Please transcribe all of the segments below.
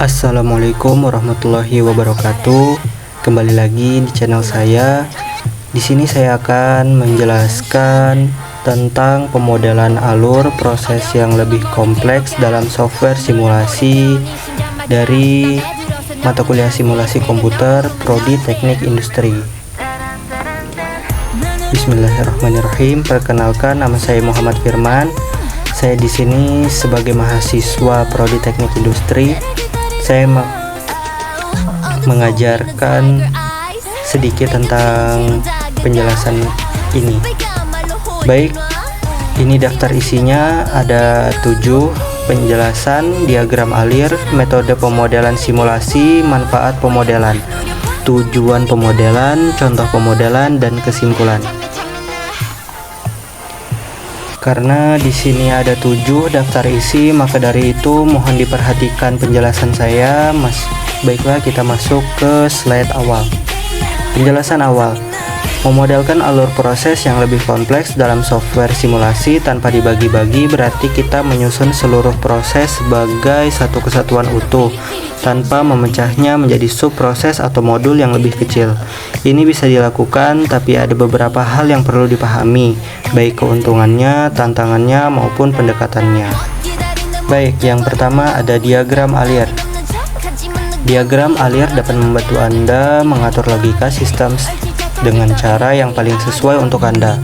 Assalamualaikum warahmatullahi wabarakatuh. Kembali lagi di channel saya. Di sini saya akan menjelaskan tentang pemodelan alur proses yang lebih kompleks dalam software simulasi dari mata kuliah simulasi komputer Prodi Teknik Industri. Bismillahirrahmanirrahim. Perkenalkan, nama saya Muhammad Firman. Saya di sini sebagai mahasiswa Prodi Teknik Industri. Saya mengajarkan sedikit tentang penjelasan ini. Baik, ini daftar isinya ada 7: penjelasan, diagram alir, metode pemodelan simulasi, manfaat pemodelan, tujuan pemodelan, contoh pemodelan, dan kesimpulan. Karena di sini ada 7 daftar isi, maka dari itu mohon diperhatikan penjelasan saya. Baiklah, kita masuk ke slide awal. Penjelasan awal. Memodelkan alur proses yang lebih kompleks dalam software simulasi tanpa dibagi-bagi berarti kita menyusun seluruh proses sebagai satu kesatuan utuh tanpa memecahnya menjadi subproses atau modul yang lebih kecil. Ini bisa dilakukan, tapi ada beberapa hal yang perlu dipahami, baik keuntungannya, tantangannya, maupun pendekatannya. Baik, yang pertama ada diagram alir. Diagram alir dapat membantu Anda mengatur logika sistem dengan cara yang paling sesuai untuk Anda.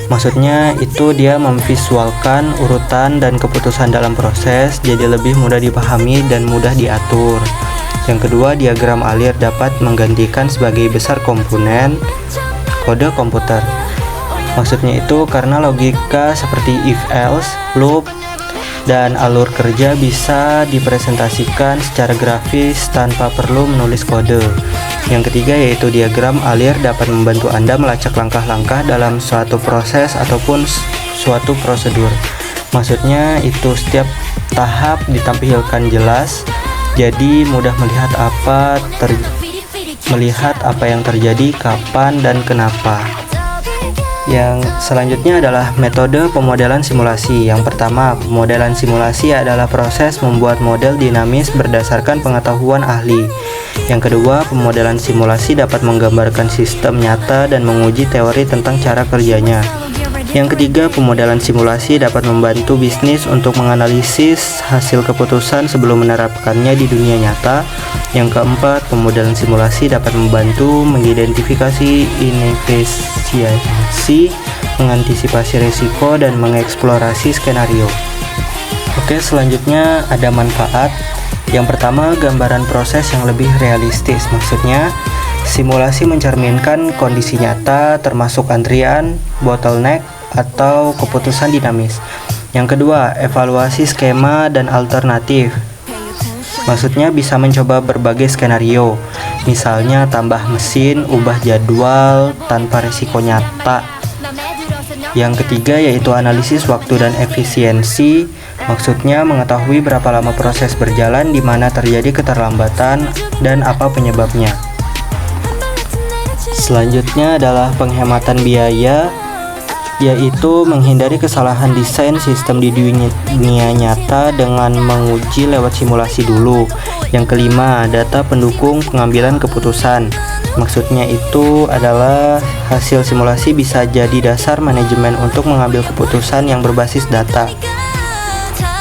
Maksudnya itu dia memvisualkan urutan dan keputusan dalam proses jadi lebih mudah dipahami dan mudah diatur. Yang kedua, diagram alir dapat menggantikan sebagai besar komponen kode komputer. Maksudnya itu karena logika seperti if else, loop, dan alur kerja bisa dipresentasikan secara grafis tanpa perlu menulis kode. Yang ketiga yaitu diagram alir dapat membantu Anda melacak langkah-langkah dalam suatu proses ataupun suatu prosedur. Maksudnya itu setiap tahap ditampilkan jelas, jadi mudah melihat apa yang terjadi, kapan, dan kenapa. Yang selanjutnya adalah metode pemodelan simulasi. Yang pertama, pemodelan simulasi adalah proses membuat model dinamis berdasarkan pengetahuan ahli. Yang kedua, pemodelan simulasi dapat menggambarkan sistem nyata dan menguji teori tentang cara kerjanya. Yang ketiga, pemodelan simulasi dapat membantu bisnis untuk menganalisis hasil keputusan sebelum menerapkannya di dunia nyata. Yang keempat, pemodelan simulasi dapat membantu mengidentifikasi inefisiensi, mengantisipasi risiko, dan mengeksplorasi skenario. Oke, selanjutnya ada manfaat. Yang pertama, gambaran proses yang lebih realistis. Maksudnya, simulasi mencerminkan kondisi nyata termasuk antrian, bottleneck, atau keputusan dinamis. Yang kedua, evaluasi skema dan alternatif. Maksudnya bisa mencoba berbagai skenario, misalnya tambah mesin, ubah jadwal tanpa risiko nyata. Yang ketiga yaitu analisis waktu dan efisiensi. Maksudnya mengetahui berapa lama proses berjalan, di mana terjadi keterlambatan, dan apa penyebabnya. Selanjutnya adalah penghematan biaya, yaitu menghindari kesalahan desain sistem di dunia nyata dengan menguji lewat simulasi dulu. Yang kelima, data pendukung pengambilan keputusan. Maksudnya itu adalah hasil simulasi bisa jadi dasar manajemen untuk mengambil keputusan yang berbasis data.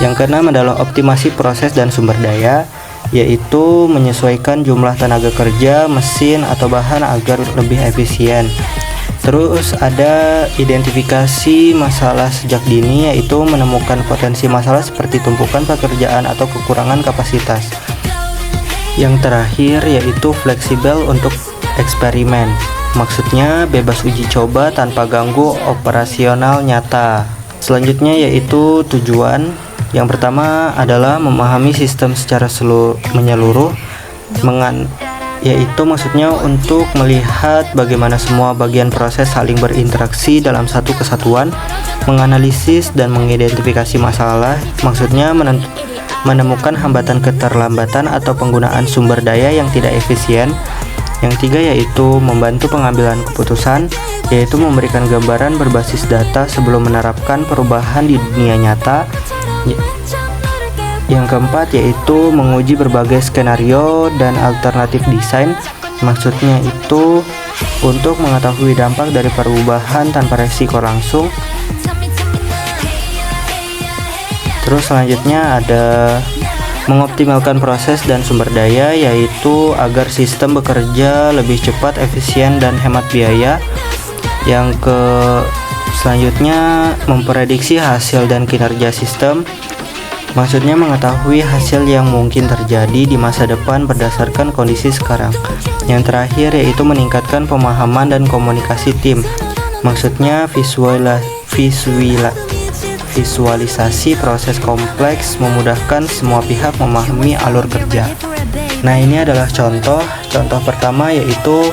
Yang keenam adalah optimasi proses dan sumber daya, yaitu menyesuaikan jumlah tenaga kerja, mesin, atau bahan agar lebih efisien. Terus ada identifikasi masalah sejak dini, yaitu menemukan potensi masalah seperti tumpukan pekerjaan atau kekurangan kapasitas. Yang terakhir yaitu fleksibel untuk eksperimen. Maksudnya bebas uji coba tanpa ganggu operasional nyata. Selanjutnya yaitu tujuan. Yang pertama adalah memahami sistem secara menyeluruh, yaitu maksudnya untuk melihat bagaimana semua bagian proses saling berinteraksi dalam satu kesatuan, menganalisis dan mengidentifikasi masalah, maksudnya menemukan hambatan keterlambatan atau penggunaan sumber daya yang tidak efisien. Yang tiga yaitu membantu pengambilan keputusan, yaitu memberikan gambaran berbasis data sebelum menerapkan perubahan di dunia nyata. Yang keempat yaitu menguji berbagai skenario dan alternatif desain. Maksudnya itu untuk mengetahui dampak dari perubahan tanpa resiko langsung. Terus selanjutnya ada mengoptimalkan proses dan sumber daya, yaitu agar sistem bekerja lebih cepat, efisien, dan hemat biaya. Selanjutnya memprediksi hasil dan kinerja sistem. Maksudnya mengetahui hasil yang mungkin terjadi di masa depan berdasarkan kondisi sekarang. Yang terakhir yaitu meningkatkan pemahaman dan komunikasi tim. Maksudnya visualisasi proses kompleks, memudahkan semua pihak memahami alur kerja. Nah, ini adalah contoh. Contoh pertama yaitu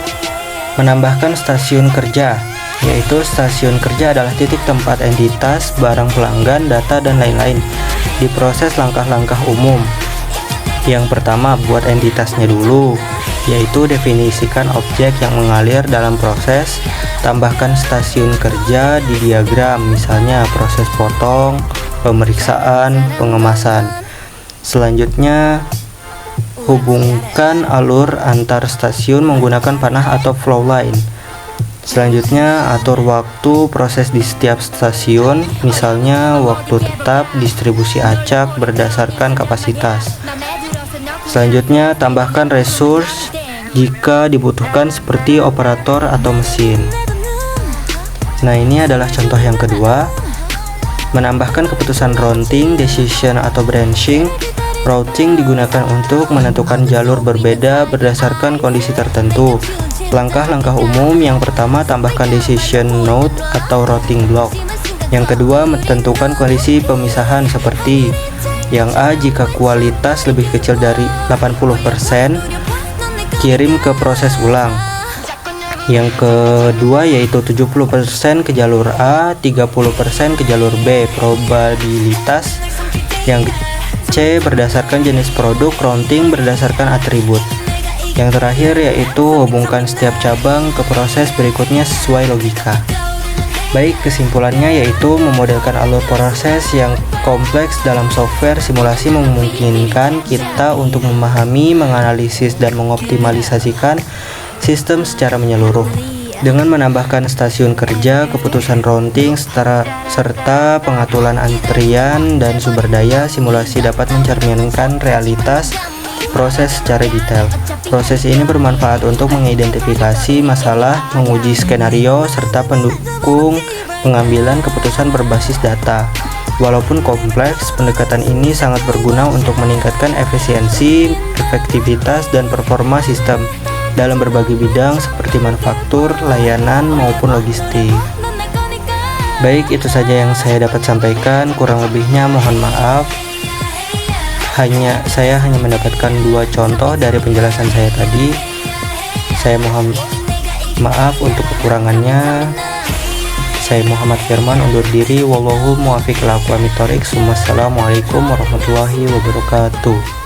menambahkan stasiun kerja. Yaitu stasiun kerja adalah titik tempat entitas, barang pelanggan, data, dan lain-lain diproses langkah-langkah umum. Yang pertama, buat entitasnya dulu, yaitu definisikan objek yang mengalir dalam proses. Tambahkan stasiun kerja di diagram, misalnya proses potong, pemeriksaan, pengemasan. Selanjutnya, hubungkan alur antar stasiun menggunakan panah atau flow line. Selanjutnya, atur waktu proses di setiap stasiun, misalnya waktu tetap, distribusi acak berdasarkan kapasitas. Selanjutnya, tambahkan resource jika dibutuhkan seperti operator atau mesin. Nah, ini adalah contoh yang kedua. Menambahkan keputusan routing, decision atau branching. Routing digunakan untuk menentukan jalur berbeda berdasarkan kondisi tertentu. Langkah-langkah umum, yang pertama tambahkan decision node atau routing block. Yang kedua, menentukan kondisi pemisahan seperti yang A, jika kualitas lebih kecil dari 80%, kirim ke proses ulang. Yang kedua yaitu 70% ke jalur A, 30% ke jalur B, probabilitas. Yang C, berdasarkan jenis produk, routing berdasarkan atribut. Yang terakhir yaitu hubungkan setiap cabang ke proses berikutnya sesuai logika. Baik, kesimpulannya yaitu memodelkan alur proses yang kompleks dalam software simulasi memungkinkan kita untuk memahami, menganalisis, dan mengoptimalisasikan sistem secara menyeluruh. Dengan menambahkan stasiun kerja, keputusan routing, serta pengaturan antrian dan sumber daya, simulasi dapat mencerminkan realitas proses secara detail. Proses ini bermanfaat untuk mengidentifikasi masalah, menguji skenario, serta pendukung pengambilan keputusan berbasis data. Walaupun kompleks, pendekatan ini sangat berguna untuk meningkatkan efisiensi, efektivitas, dan performa sistem dalam berbagai bidang seperti manufaktur, layanan, maupun logistik. Baik, itu saja yang saya dapat sampaikan. Kurang lebihnya mohon maaf. Saya hanya mendapatkan 2 contoh dari penjelasan saya tadi. Saya mohon maaf untuk kekurangannya. Saya Muhammad Firman undur diri. Wallahu muwaffiq ila aqwamit thoriq. Wassalamualaikum warahmatullahi wabarakatuh.